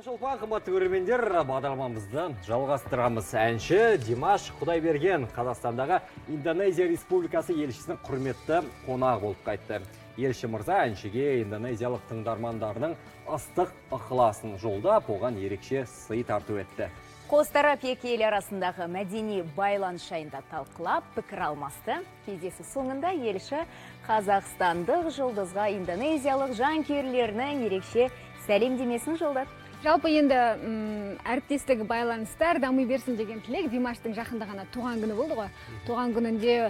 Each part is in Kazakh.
Шолпан, қымбатты көрермендер, бағдарламамызды жалғастырамыз. Әнші Димаш Құдайберген Қазақстандағы Индонезия Республикасы елшісінің құрметті қонағы болып қайтты. Елші мырза әншіге индонезиялық тыңдармандарының ыстық ықыласын жолдап, оған ерекше сый тарту етті. Қос тарап екі ел арасындағы мәдени байланыс жайында талқылап, пікір алмасты. Кездесу соңында елші қазақстандық жұлдызға индонезиялық жанкүйерлерінің ерекше сәлемдемесін жолдады. Жалпы енді әріптестігі байланыстар дами берсін деген тілек. Димаштың жақында ғана туған күні болды ғой. Туған күнінде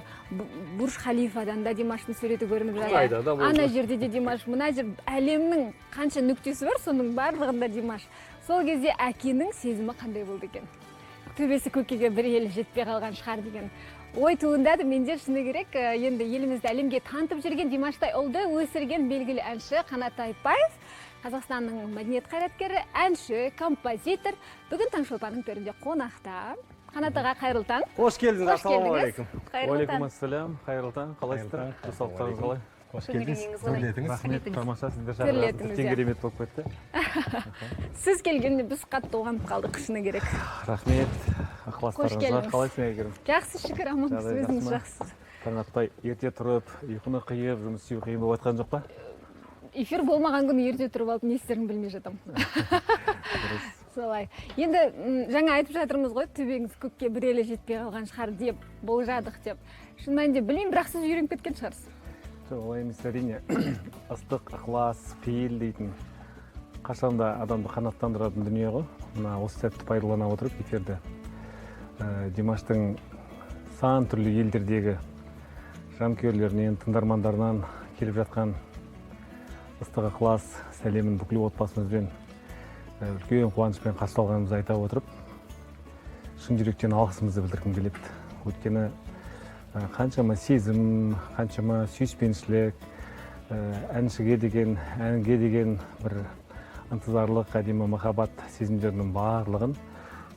Бурж Халифадан да Димаштың суреті көрініп жатыр. Ана жерде де Димаш, мына жер әлемнің қанша нүктесі бар, соның барлығында Димаш. Сол кезде әкенің сезімі қандай болды екен? Төбесі көкеге бір елі жетпей қалған шығар деген ой туындады. Менде шыны керек, енді елімізді әлемге танытып жүрген Димаштай ұлды өсірген белгілі әнші Қанат Айтбаев, Қазақстанның мәдениет қайраткері, әнші, композитор, бүгін Таңшолпанның төрінде қонақта. Қанат аға, қайырлы таң. Қош келдіңіз. Ассалаумағалейкум. Уалейкум ассалям, қайырлы таң. Қалайсыздар? Денсаулықтарыңыз қалай? Қош келдіңіз. Рахмет, тамаша, сіздер жағынан тіптен керемет болып кетті. Сіз келгенде біз қатты оғанып қалдық, шыны керек. Рахмет, ықыластарыңызға. Қалайсың әйгерім? Жақсы, шүкір, аманбыз, өзіңіз жақсыз. Таң атпай, ерте тұрып, ұйқыны қиып, жұмыс істеу қиын болып жатқан жоқ па? Эфир болмаған күні ерте тұрып алып, не істерін білмей жатам. Солай. Енді жаңа айтып жатырмыз ғой, төбеңіз көкке бір елі жетпей қалған шығар деп, болжадық деп. Шын мәнінде білмеймін, бірақ сіз үйреніп кеткен шығарсыз. Олай емес, әрине. Ыстық, ықылас, пейіл дейтін қашанда адамды қанаттандыратын дүние ғой. Мына осы сәтті пайдалана отырып эфирді Димаштың сан түрлі елдердегі жанкүйерлерінен, тыңдармандарынан келіп жатқан ыстық ықылас сәлемін бүкіл отбасымызбен үлкен қуанышпен қарсы алғанымызды айта отырып, шын жүректен алғысымызды білдіргім келеді. Өйткені қаншама сезім, қаншама сүйіспеншілік, әншіге деген, әнге деген бір ынтызарлық, әдемі махаббат сезімдерінің барлығын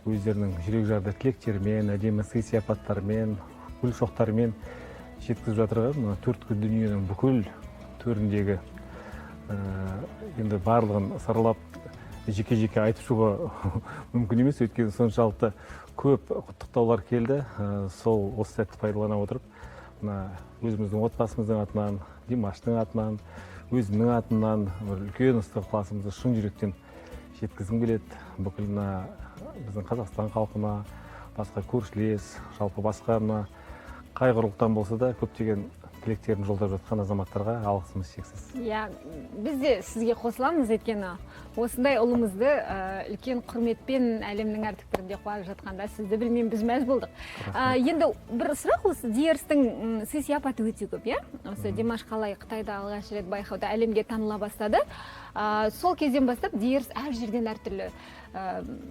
өздерінің жүрек жарды тілектерімен, әдемі сый сияпаттарымен, гүл шоқтарымен жеткізіп жатырған мына төрткүл дүниенің бүкіл төріндегі енді барлығын саралап жеке-жеке айтып шығуға мүмкін емес, өйткені соншалықты көп құттықтаулар келді. Сол осы сәтті пайдалана отырып, өзіміздің отбасымыздың атынан, Димаштың атынан, өзімнің атынан үлкен ыстық ықыласымызды шын жүректен жеткізгім келеді. Бүкіл біздің Қазақстан халқына, басқа көршілес, жалпы басқа қай құрлықтан болса да көптеген тілектерін жолдап жатқан азаматтарға алғысымыз шексіз. Біз де сізге қосыламыз, өйткені осындай ұлымызды үлкен құрметпен әлемнің әр түкпірінде қуанып жатқанда сізді білмеймін, біз мәз болдық. Енді бір сұрақ, осы Диерстің сый сияпаты өте көп, осы Димаш қалай Қытайда алғаш рет байқауда әлемге таныла бастады. Сол кезден бастап Диерс әр жерден әртүрлі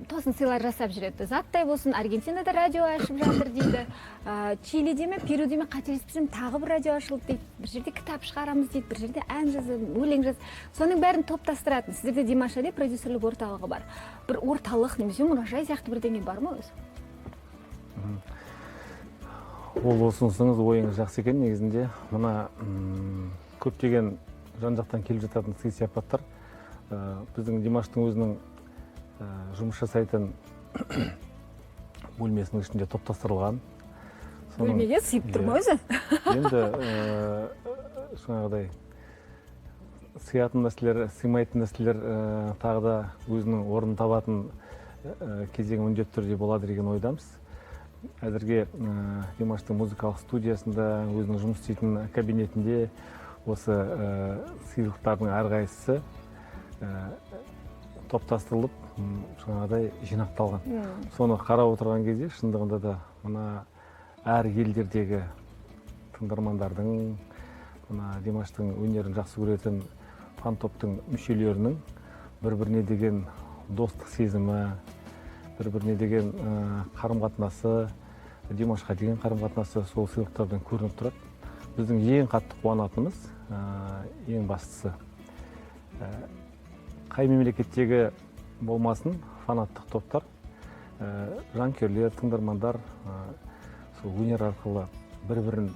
тосын сыйлар жасап жүреді. Заттай болсын, Аргентинада радио ашып жатыр дейді. Чилиде ме, Перуде ме қателеспесем тағы бір радио ашылды дейді. Бір жерде кітап шығарамыз дейді, бір жерде ән жазып, өлең жазып. Соның бәрін топтастыратын. Сіздерде Димаш деп продюсерлік орталығы бар. Бір орталық немесе мұражай сияқты бірдеңе бар ма өзі? Ол ұсынысыңыз, ойыңыз жақсы екен. Негізінде мына көптеген жан-жақтан келіп жататын сый сияпаттар біздің Димаштың өзінің жұмыс жасайтын бөлмесінің ішінде топтастырылған. Бөлмеге сыйып тұр ма өзі? Енді жаңағыдай сыятын нәрселер, сыймайтын нәрселер тағы да өзінің орнын табатын кезең міндетті түрде болады деген ойдамыз. Әзірге Димаштың музыкалық студиясында, өзінің жұмыс істейтін кабинетінде осы сыйлықтардың әрқайсысы топтастырылып, жаңағыдай жинақталған. Соны қарап отырған кезде шындығында да мына әр елдердегі тыңдармандардың, Димаштың өнерін жақсы көретін фан топтың мүшелерінің бір-біріне деген достық сезімі, бір-біріне деген қарым-қатынасы, Димашқа деген қарым-қатынасы сол сыйлықтардан көрініп тұрады. Біздің ең қатты қуанатынымыз, ең бастысы, қай мемлекеттегі болмасын фанаттық топтар, жанкүйерлер, тыңдармандар өнер арқылы бір-бірін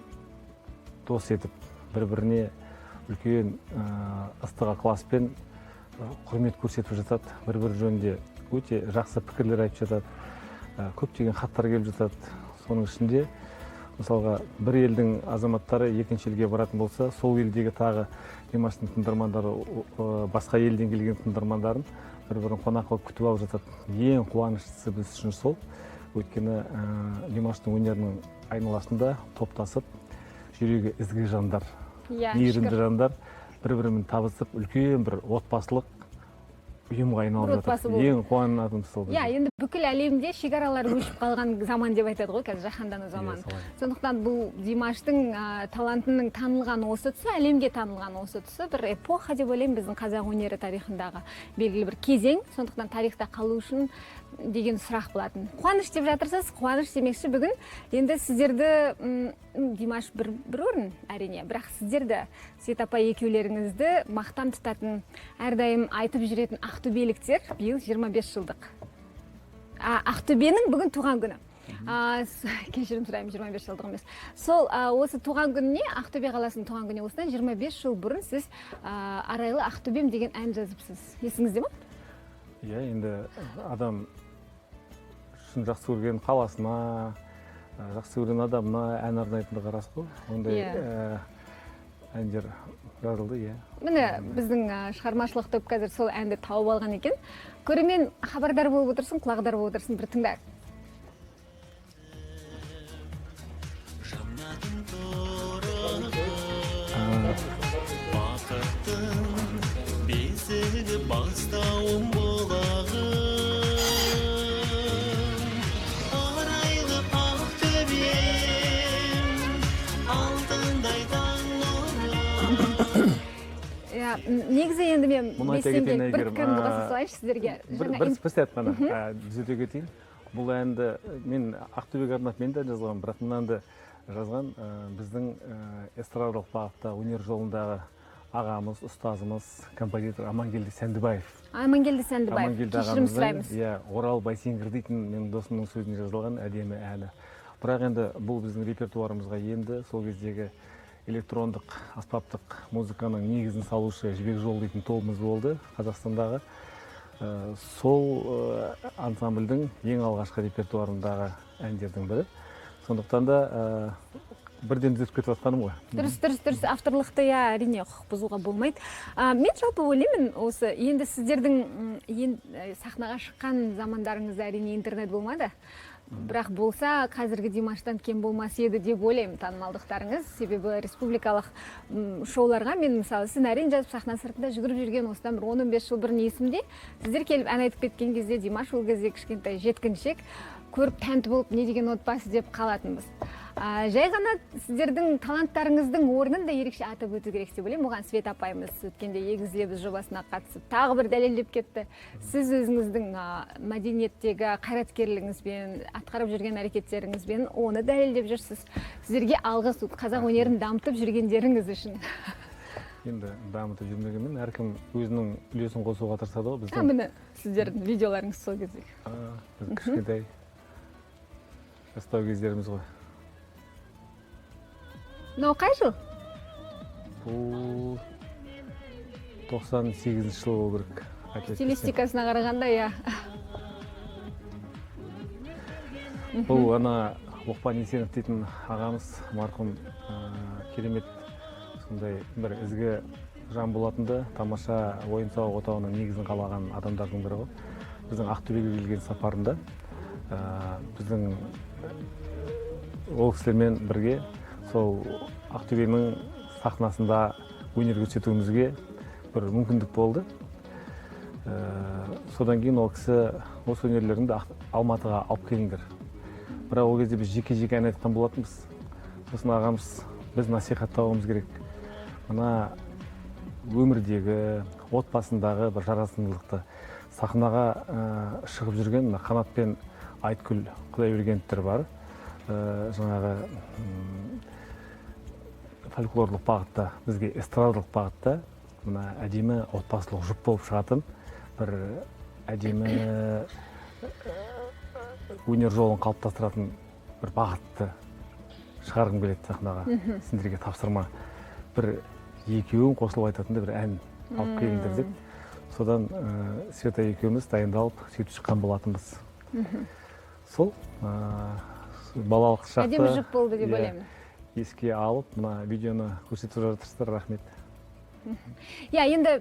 дос етіп, бір-біріне үлкен ыстық ықыласпен құрмет көрсетіп жатады, бір жөнінде өте жақсы пікірлер айтып жатады, көптеген хаттар келіп жатады. Соның ішінде мысалға бір елдің азаматтары екінші елге баратын болса, сол елдегі тағы Димаштың тыңдармандары басқа елден келген тыңдармандарын бір-бірін қонақ қылып күтіп алып жатады. Ең қуаныштысы біз үшін сол. Өйткені Димаштың өнерінің айналасында топтасып, жүрегі ізгі жандар, мейірімді жандар бір-бірімен табысып, үлкен бір отбасылық ұйымға айналып жатыр. Ең қуанатын сол. Енді бүкіл әлемде шекаралар өшіп қалған заман деп айтады ғой, қазір жаһандану заманы. Сондықтан бұл Димаштың талантының танылған осы тұсы, әлемге танылған осы тұсы бір эпоха деп ойлаймын, біздің қазақ өнері тарихындағы белгілі бір кезең. Сондықтан тарихта қалу үшін деген сұрақ болатын. Қуаныш деп жатырсыз, қуаныш демекші бүгін. Енді сіздерді Димаш бір орын әрине, бірақ сіздерді Света апай екеулеріңізді мақтан тұтатын, әрдайым айтып жүретін ақтөбеліктер биыл 25 жылдық. Ақтөбенің бүгін туған күні. Кешірім сұраймын, 25 жылдық емес. Сол осы туған күніне, Ақтөбе қаласының туған күніне осыдан 25 жыл бұрын сіз Арайлы Ақтөбем деген ән жазыпсыз. Есіңізде ме? Иә, енді адам үшін жақсы көрген қаласына, жақсы көрген адамына ән арнайтындығы рас қой. Ондай әндер жазылды, иә. Міне біздің шығармашылық топ қазір сол әнді тауып алған екен. Көрермен хабардар болып отырсын, құлағдар болып отырсын, бір тыңдайық. Бастауым болағым, арайлы Ақтөбем, алтындай таң нұрым. Негізі енді мен бесенге бір пікірімді қоса салайыншы сіздерге. Бір сәт қана түзете кетейін. Бұл әнді мен Ақтөбеге арнап мен де жазған, бірақ мынаны жазған біздің эстрадалық бағытта өнер жолындағы ағамыз, ұстазымыз, композитор Амангелді Сәндібаев. Амангелді Сәндібаев, кешірім сұраймыз. Орал Байсеңгір дейтін менің досымның сөзіне жазылған әдемі әлі. Бірақ енді бұл біздің репертуарымызға енді сол кездегі электрондық, аспаптық музыканың негізін салушы Жібек Жол дейтін тобымыз болды Қазақстандағы. Сол ансамбльдің ең алғашқы репертуарындағы әндердің бірі. Сондықтан да бірден түзетіп кетіп жатқаным ғой. Дұрыс, авторлықты әрине құқық бұзуға болмайды. Мен жалпы ойлаймын, осы енді сіздердің сахнаға шыққан замандарыңызда әрине интернет болмады. Бірақ болса, қазіргі Димаштан кем болмас еді деп ойлаймын танымалдықтарыңыз. Себебі республикалық шоуларға мен мысалы сценарий жазып сахна сыртында жүгіріп жүрген осыдан бір 10-15 жыл бұрын есімде. Сіздер келіп ән айтып кеткен кезде Димаш ол кезде кішкентай жеткіншек көріп тәнті болып не деген отбасы деп қалатынбыз. Жай ғана сіздердің таланттарыңыздың орнын да ерекше атап өту керек деп ойлаймын. Оған Света апайымыз өткенде Егіз лебіз жобасына қатысып тағы бір дәлелдеп кетті. Сіз өзіңіздің мәдениеттегі қайраткерлігіңізбен, атқарып жүрген әрекеттеріңізбен оны дәлелдеп жүрсіз. Сіздерге алғыс, қазақ өнерін дамытып жүргендеріңіз үшін. Енді дамытып жүрмегенмен әркім өзінің үлесін қосуға тырысады ғой біздің. Міне сіздердің видеоларыңыз сол кезде. Біз кішкентай жастау кездеріміз ғой. Мынау қай жыл? Бұл 98 жыл болу керек. Стилистикасына қарағанда, иә. Бұл ана Лұқпан Есенов дейтін ағамыз, марқұм керемет сондай бір ізгі жан болатынды, тамаша ойын-сауық отауының негізін қалаған адамдардың бірі ғой. Біздің Ақтөбеге келген сапарында біздің ол кісілермен бірге сол Ақтөбенің сахнасында өнер көрсетуімізге бір мүмкіндік болды. Содан кейін ол кісі осы өнерлеріңді Алматыға алып келіңдер. Бірақ ол кезде біз жеке-жеке ән айтқан болатынбыз. Сосын ағамыз біз насихаттауымыз керек. Мына өмірдегі, отбасындағы бір жарасымдылықты сахнаға шығып жүрген Қанат пен Айткүл Құдайбергеновтер бар. Жаңағы фольклорлық бағытта, бізге эстрадалық бағытта мына әдемі отбасылық жұп болып шығатын бір әдемі өнер жолын қалыптастыратын бір бағытты шығарғым келеді сахнаға. Сендерге тапсырма. Бір екеуін қосылып айтатындай бір ән алып келіңдер деп. содан Света екеуміз дайындалып сөйтіп шыққан болатынбыз. Сол балалық шақты әдемі жұп болды деп ойлаймын. еске алып, мына видеоны көрсетіп жатырсыздар, рахмет. Иә, енді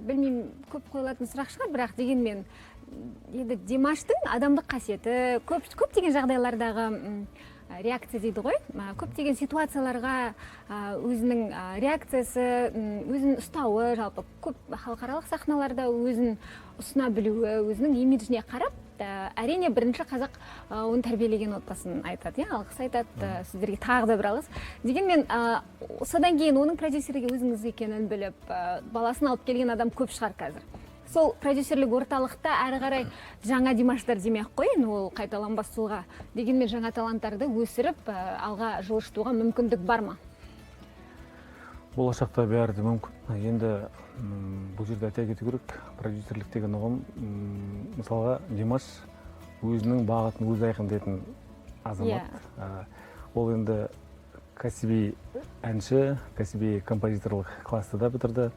білмеймін, көп қойылатын сұрақ шығар, бірақ дегенмен енді Димаштың адамдық қасиеті көптеген жағдайлардағы реакция дейді ғой, көптеген ситуацияларға өзінің реакциясы, өзін ұстауы, жалпы көп халықаралық сахналарда өзін ұсына білуі, өзінің имиджіне қарап, әрине бірінші қазақ оны тәрбиелеген отбасын айтады, алғыс айтады, сіздерге тағы да бір алғыс. Дегенмен содан кейін оның продюсерге өзіңіз екенін біліп, баласын алып келген адам көп шығар қазір. Сол продюсерлік орталықта әрі қарай жаңа Димаштар демек қой, ол қайталанбас тұлға. Дегенмен жаңа таланттарды өсіріп, алға жылжытуға мүмкіндік бар ма? Болашақта бәрі де мүмкін. Енді бұл жерде айта кету керек, продюсерлік деген ұғым, мысалға Димаш өзінің бағытын өзі айқындайтын азамат. Ол енді кәсіби әнші, кәсіби композиторлық класты да бітірді.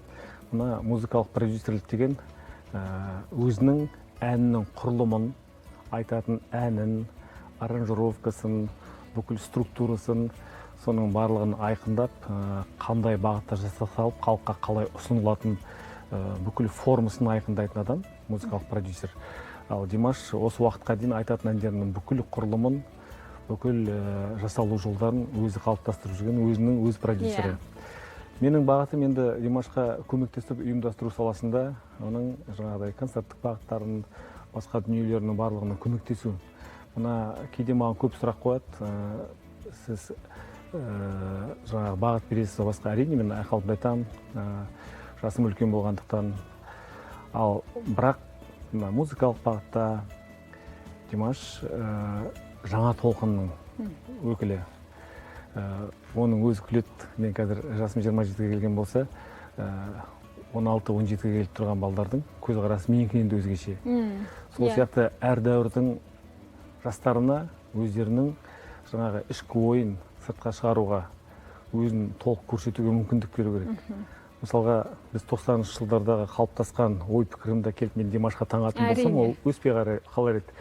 Мына музыкалық продюсерлік деген өзінің әнінің құрылымын, айтатын әнін, аранжировкасын, бүкіл структурасын, соның барлығын айқындап, қандай бағытта жасалып, халыққа қалай ұсынылатын бүкіл формасын айқындайтын адам, музыкалық продюсер. Ал Димаш осы уақытқа дейін айтатын әндерінің бүкіл құрылымын, бүкіл жасалу жолдарын өзі қалыптастырып жүрген, өзінің өз продюсері. Менің бағытым енді Димашқа көмектесіп ұйымдастыру саласында, оның жаңағыдай концерттік бағыттарын, басқа дүниелерінің барлығына көмектесу. Мына кейде маған көп сұрақ қояды, сіз жаңағы бағыт бересіз, басқа әрине мен айқалып айтамын, жасым үлкен болғандықтан. Ал бірақ музыкалық бағытта Димаш жаңа толқынның өкілі. Оның өзі күледі, мен қазір жасым 27-ге келген болса, 16-17-ге келіп тұрған балдардың көзқарасы менікінен де өзгеше. Сол сияқты әр дәуірдің жастарына өздерінің жаңағы ішкі ойын сыртқа шығаруға, өзін толық көрсетуге мүмкіндік беру керек. Мысалға, біз 90-шы жылдардағы қалыптасқан ой пікірімді келіп мен Димашқа таңатын болсам, ол өспей қалар еді.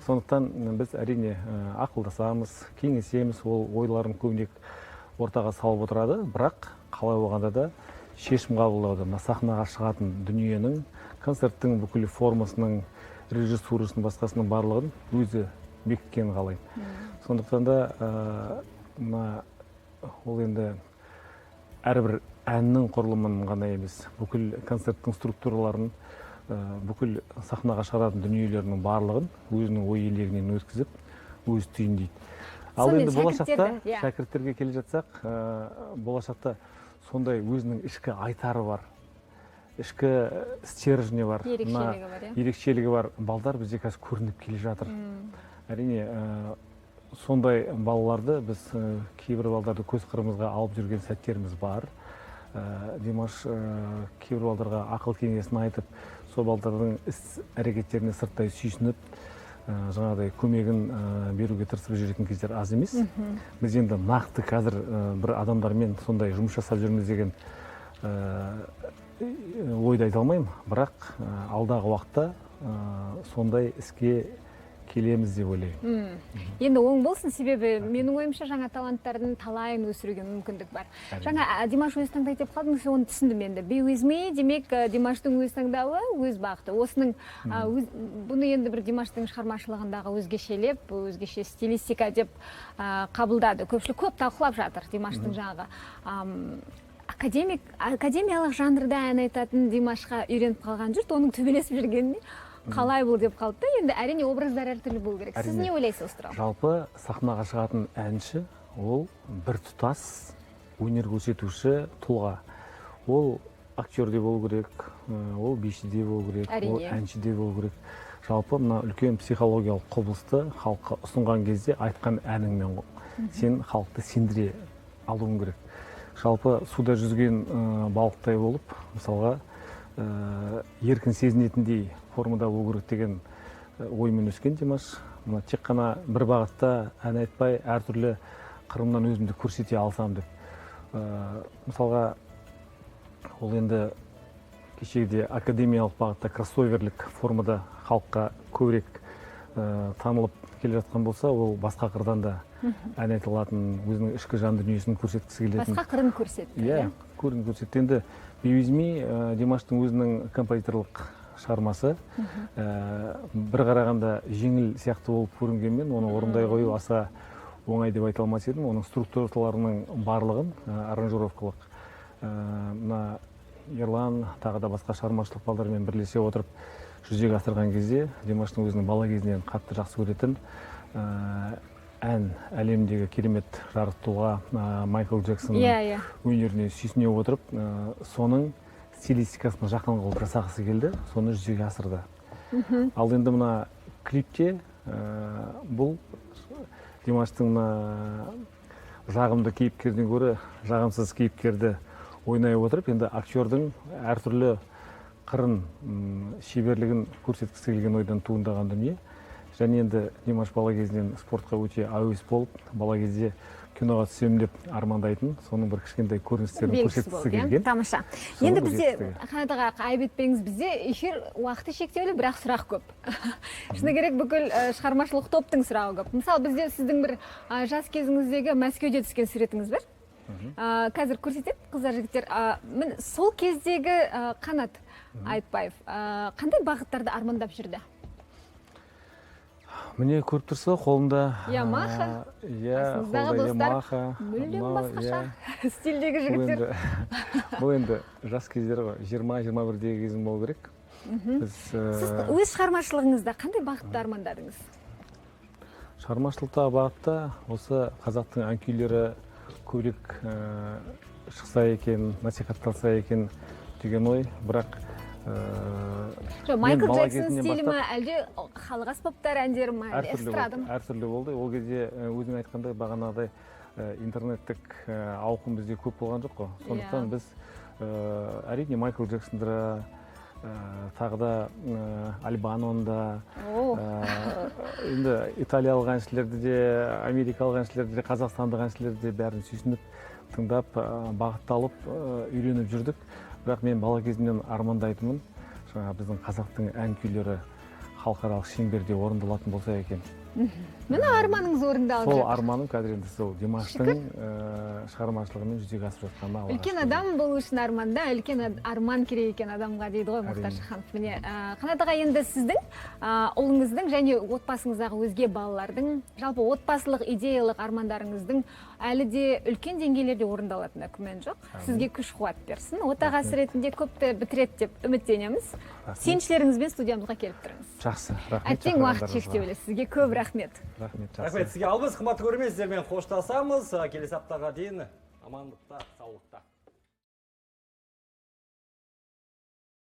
Сондықтан біз әрине ақылдасамыз, кеңесеміз, ол ойларын көбінек ортаға салып отырады, бірақ қалай болғанда да шешім қабылдауды, сахнаға шығатын дүниенің, концерттің бүкіл формасының, режиссурасының, басқасының барлығын өзі бекіткенін қалайды. Сондықтан да ол енді әрбір әннің құрылымын ғана емес, бүкіл концерттің структураларын, бүкіл сахнаға шығаратын дүниелерінің барлығын өзінің ой елегінен өткізіп, өз түйіндейді. Ал енді болашақта шәкірттерге келе жатсақ, болашақта сондай өзінің ішкі айтары бар, ішкі стержні бар, ерекшелігі бар балдар бізде қазір көрініп келе жатыр. Әрине, сондай балаларды біз кейбір балдарды көз қырымызға алып жүрген сәттеріміз бар. Димаш кейбір балдарға ақыл кеңесін айтып, сол балдардың іс әрекеттеріне сырттай сүйсініп, жаңағыдай көмегін беруге тырысып жүретін кездер аз емес. Біз енді нақты қазір бір адамдармен сондай жұмыс жасап жүрміз деген ойды айта алмаймын, бірақ алдағы уақытта сондай іске келеміз деп ойлаймын. Енді оң болсын, себебі менің ойымша жаңа таланттардың талайын өсіруге мүмкіндік бар. Жаңа Димаш өз таңдайды деп қалдыңыз, оны түсіндім енді. Be with me, демек Димаштың өз таңдауы, өз бағыты. Осының бұны енді бір Димаштың шығармашылығындағы өзгешелеп, өзгеше стилистика деп қабылдады. Көпшілік көп талқылап жатыр Димаштың жаңағы академиялық жанрда ән айтатын Димашқа үйреніп қалған жұрт, оның төбелесіп жүргеніне қалай бұл деп қалды да, енді әрине образдар әртүрлі болу керек. Сіз не ойлайсыз осы туралы? Жалпы сахнаға шығатын әнші ол бір тұтас өнер көрсетуші тұлға. Ол актер де болу керек, ол биші де болу керек, ол әнші де болу керек. Жалпы мына үлкен психологиялық құбылысты халыққа ұсынған кезде айтқан әніңмен сен халықты сендіре алуың керек. Жалпы суда жүзген балықтай болып, мысалға еркін сезінетіндей формада болу керек деген оймен өскен Димаш. Тек қана бір бағытта ән айтпай, әртүрлі қырымнан өзімді көрсете алсам деп. Мысалға, ол енді кешегідей академиялық бағытта кроссоверлік формада халыққа көбірек танылып келе жатқан болса, ол басқа қырдан да ән айта алатын, өзінің ішкі жан дүниесін көрсеткісі келетін. Басқа қырын көрсетті. Иә, көрсетті. Енді Бейбизми Димаштың өзінің композиторлық шығармасы бір қарағанда жеңіл сияқты болып көрінгенмен, оны орындай қою аса оңай деп айта алмас едім. Оның структураларының барлығын аранжировкалық мына Ерлан тағы да басқа шығармашылық балдармен бірлесе отырып жүзеге асырған кезде Димаштың өзінің бала кезінен қатты жақсы көретін ән әлемдегі керемет жарық тұлға Майкл Джексонның өнеріне сүйсіне отырып, соның стилистикасына жақын қылып жасағысы келді, соны жүзеге асырды. Ал енді мына клипте бұл Димаштың жағымды кейіпкерден гөрі жағымсыз кейіпкерді ойнай отырып, енді актердің әртүрлі қырын шеберлігін көрсеткісі келген ойдан туындаған дүние. Және енді Димаш бала кезінен спортқа өте әуес болып, бала кезде киноға түсем деп армандайтын, соның бір кішкентай көріністерін көрсеткісі келген. Тамаша. Енді бізде, Қанат аға, айып етпеңіз, бізде эфир уақыты шектеулі, бірақ сұрақ көп. Шыны керек, бүкіл шығармашылық топтың сұрағы көп. Мысалы, бізде сіздің бір жас кезіңіздегі Мәскеуде түскен суретіңіз бар. Қазір көрсетеді, қыздар, жігіттер. Сол кездегі Қанат Айтбаев қандай бағыттарды армандап жүрді? Міне көріп тұрса, қолымда Ямаха, қолымда Ямаха, мүлдем басқаша стильдегі жігіттер. Бұл енді жас кездері 20-21-дегі кезім болу керек. Сіз өз шығармашылығыңызда қандай бағытты армандадыңыз? Шығармашылықта бағытта осы қазақтың ән күйлері көбірек шықса екен, насихатталса екен деген ой, бірақ Майкл Джексон стилі ма, әлде халық аспаптар әндері ма, әлде эстрада ма? Әртүрлі болды. Ол кезде өзің айтқандай бағанағыдай интернеттік ауқым бізде көп болған жоқ қой. Сондықтан біз әрине Майкл Джексонды, тағы да Альбаноны да, енді италиялық әншілерді де, америкалық әншілерді де, қазақстандық әншілерді де бәрін сүйсініп, тыңдап, бағытталып, үйреніп жүрдік. Бірақ мен бала кезімнен армандайтынмын, біздің қазақтың ән күйлері халықаралық шеңберде орындалатын болса екен. Мына арманыңыз орындалып жатыр. Сол арманым қазір енді сол Димаштың шығармашылығымен жүзеге асырып жатқаныма алғаш. Үлкен адам болу үшін арманда, үлкен арман керек екен адамға дейді ғой Мұхтар Шаханов. Міне, Қанат аға, енді сіздің ұлыңыздың және отбасыңыздағы өзге балалардың, жалпы отбасылық идеялық армандарыңыздың әлі де үлкен деңгейлерде орындалатынына күмән жоқ. Сізге күш қуат берсін. Отағасы ретінде көпті бітіреді деп үміттенеміз. Сеншілеріңізбен студиямызға келіп тұрыңыз. Жақсы, рахмет. Әттең уақыт шектеулі. Сізге көп рахмет. Рахмет сізге. Ал біз қымбатты көрермен, сіздермен қоштасамыз. Келесі аптаға дейін амандықта, саулықта.